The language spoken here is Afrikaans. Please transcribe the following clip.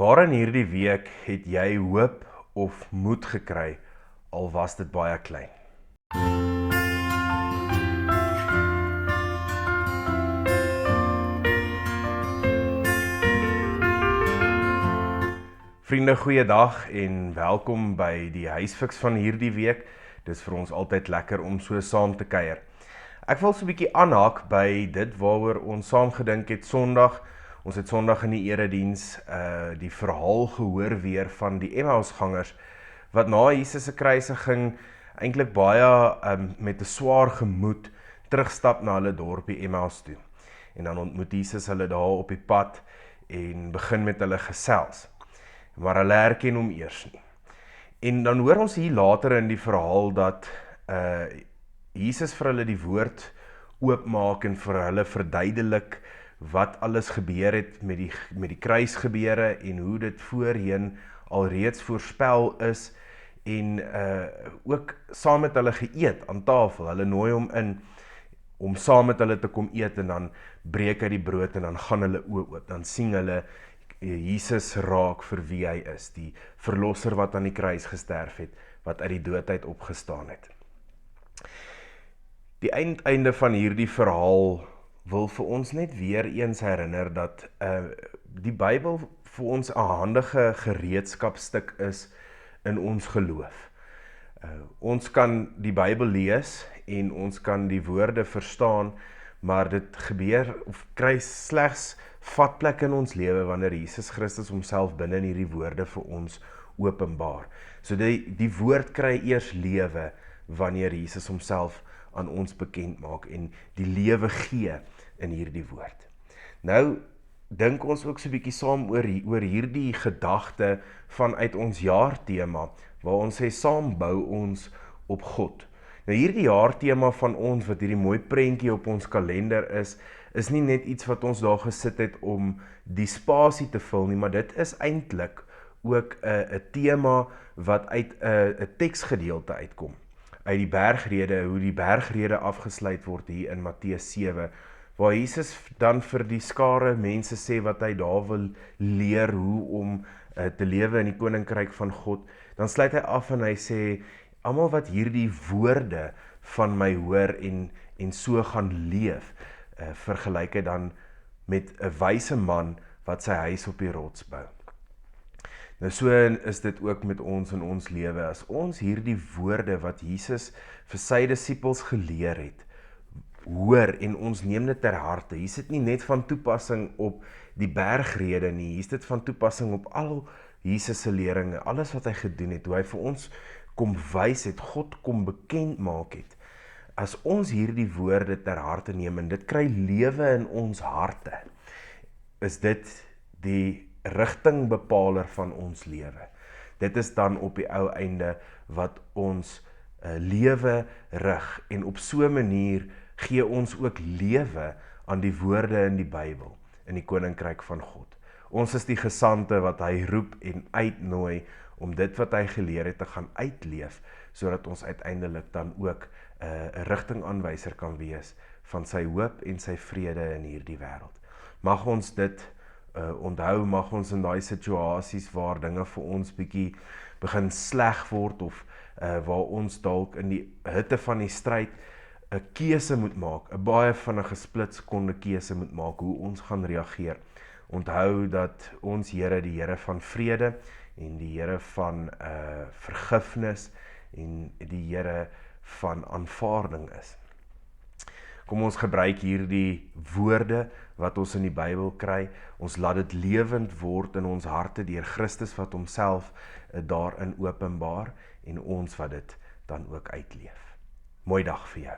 Waar in hierdie week het jy hoop of moed gekry, al was dit baie klein? Vriende, goeiedag en welkom by die huisfiks van hierdie week. Dis vir ons altyd lekker om so saam te kuier. Ek wil so 'n bietjie aanhaak by dit waaroor ons saam gedink het Sondag. Ons het Sondag in die erediens die verhaal gehoor weer van die Emmausgangers wat na Jesus se kruisiging eintlik baie met 'n swaar gemoed terugstap na hulle dorpie Emmaus toe. En dan ontmoet Jesus hulle daar op die pad en begin met hulle gesels. Maar hulle herken hom eers nie. En dan hoor ons hier later in die verhaal dat Jesus vir hulle die woord oopmaak en vir hulle verduidelik wat alles gebeur het met die kruisgebeure en hoe dit voorheen alreeds voorspel is en ook saam met hulle geëet aan tafel. Hulle nooi hom in om saam met hulle te kom eet en dan breek hy die brood en dan gaan hulle oop. Dan sien hulle Jesus raak vir wie hy is, die verlosser wat aan die kruis gesterf het, wat uit die doodheid opgestaan het. Die einde van hierdie verhaal wil vir ons net weer eens herinner dat die Bybel vir ons 'n handige gereedskapstuk is in ons geloof. Ons kan die Bybel lees en ons kan die woorde verstaan, maar dit gebeur of kry slegs vatplek in ons lewe wanneer Jesus Christus homself binne in hierdie woorde vir ons openbaar. So die woord kry eers lewe wanneer Jesus homself aan ons bekend maak en die lewe gee in hierdie woord. Nou dink ons ook so 'n bietjie saam oor hierdie gedagte vanuit ons jaartema waar ons sê saam bou ons op God. Nou hierdie jaartema van ons wat hierdie mooi prentjie op ons kalender is nie net iets wat ons daar gesit het om die spasie te vul nie, maar dit is eintlik ook 'n tema wat uit 'n teksgedeelte uitkom. Uit die bergrede, hoe die bergrede afgesluit word hier in Matteus 7, waar Jesus dan vir die skare mense sê wat hy daar wil leer hoe om te lewe in die koninkryk van God, dan sluit hy af en hy sê, almal wat hierdie woorde van my hoor en so gaan leef, vergelyk hy dan met 'n wyse man wat sy huis op die rots bou. Nou so is dit ook met ons in ons lewe. As ons hierdie woorde wat Jesus vir sy disippels geleer het, hoor en ons neem dit ter harte. Hier is dit nie net van toepassing op die bergrede nie, hier is dit van toepassing op al Jesus se leringe, alles wat hy gedoen het, hoe hy vir ons kom wys het, God kom bekend maak het. As ons hierdie woorde ter harte neem en dit kry lewe in ons harte, is dit die rigtingbepaler van ons lewe. Dit is dan op die ou einde wat ons lewe rig en op so 'n manier gee ons ook lewe aan die woorde in die Bybel, in die koninkryk van God. Ons is die gesante wat hy roep en uitnooi om dit wat hy geleer het te gaan uitleef, sodat ons uiteindelik dan ook 'n rigtingaanwyser kan wees van sy hoop en sy vrede in hierdie wêreld. Mag ons dit onthou, mag ons in daai situasies waar dinge vir ons bietjie begin sleg word of waar ons dalk in die hitte van die stryd 'n keuse moet maak, 'n baie vinnige splitsekonde keuse moet maak hoe ons gaan reageer. Onthou dat ons Here die Here van vrede en die Here van vergifnis en die Here van aanvaarding is. Kom ons gebruik hierdie woorde wat ons in die Bybel kry, ons laat dit lewend word in ons harte deur Christus wat homself daarin openbaar en ons wat dit dan ook uitleef. Mooi dag vir jou.